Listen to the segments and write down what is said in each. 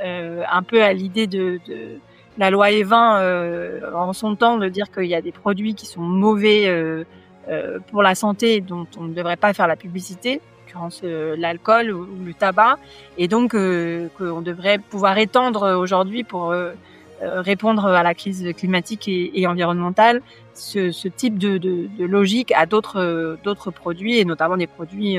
un peu à l'idée de la loi Evin en son temps, de dire qu'il y a des produits qui sont mauvais pour la santé, dont on ne devrait pas faire la publicité, en l'occurrence l'alcool ou le tabac, et donc qu'on devrait pouvoir étendre aujourd'hui pour répondre à la crise climatique et environnementale, ce type de logique à d'autres produits, et notamment des produits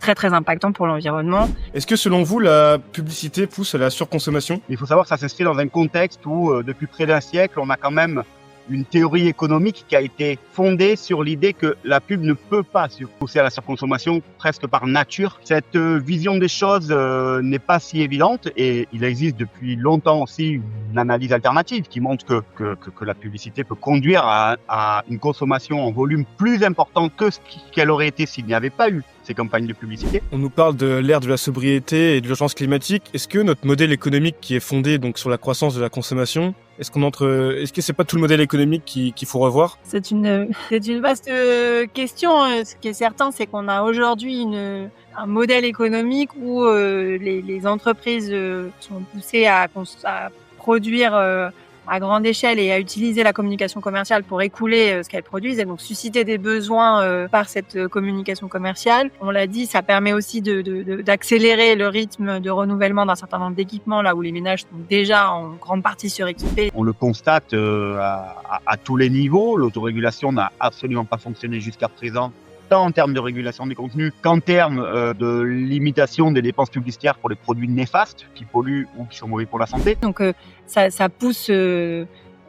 très très impactants pour l'environnement. Est-ce que selon vous, la publicité pousse à la surconsommation ? Il faut savoir que ça s'inscrit dans un contexte où, depuis près d'un siècle, on a quand même une théorie économique qui a été fondée sur l'idée que la pub ne peut pas pousser à la surconsommation presque par nature. Cette vision des choses n'est pas si évidente, et il existe depuis longtemps aussi une analyse alternative qui montre que la publicité peut conduire à une consommation en volume plus important que ce qu'elle aurait été s'il n'y avait pas eu ces campagnes de publicité. On nous parle de l'ère de la sobriété et de l'urgence climatique. Est-ce que notre modèle économique qui est fondé donc sur la croissance de la consommation, est-ce que c'est pas tout le modèle économique qu'il faut revoir ? C'est une vaste question. Ce qui est certain, c'est qu'on a aujourd'hui un modèle économique où les entreprises sont poussées à produire à grande échelle et à utiliser la communication commerciale pour écouler ce qu'elles produisent, et donc susciter des besoins par cette communication commerciale. On l'a dit, ça permet aussi d'accélérer le rythme de renouvellement d'un certain nombre d'équipements, là où les ménages sont déjà en grande partie suréquipés. On le constate à tous les niveaux. L'autorégulation n'a absolument pas fonctionné jusqu'à présent, tant en termes de régulation des contenus qu'en termes de limitation des dépenses publicitaires pour les produits néfastes qui polluent ou qui sont mauvais pour la santé. Donc ça pousse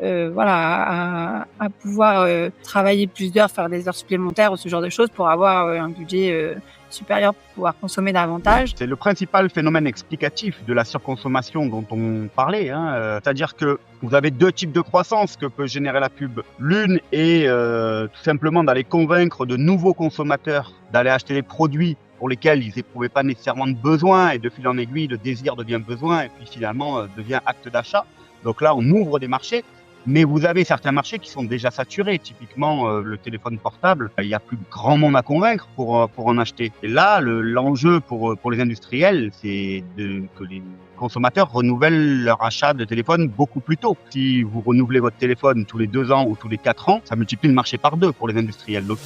à pouvoir travailler plus d'heures, faire des heures supplémentaires ou ce genre de choses pour avoir un budget supérieur pour pouvoir consommer davantage. C'est le principal phénomène explicatif de la surconsommation dont on parlait. C'est-à-dire que vous avez deux types de croissance que peut générer la pub. L'une est tout simplement d'aller convaincre de nouveaux consommateurs d'aller acheter des produits pour lesquels ils n'éprouvaient pas nécessairement de besoin, et de fil en aiguille, le désir devient besoin, et puis finalement devient acte d'achat. Donc là, on ouvre des marchés. Mais vous avez certains marchés qui sont déjà saturés. Typiquement, le téléphone portable, il y a plus grand monde à convaincre pour en acheter. Et là, l'enjeu pour les industriels, c'est que les consommateurs renouvellent leur achat de téléphone beaucoup plus tôt. Si vous renouvelez votre téléphone tous les 2 ans ou tous les 4 ans, ça multiplie le marché par 2 pour les industriels. Donc,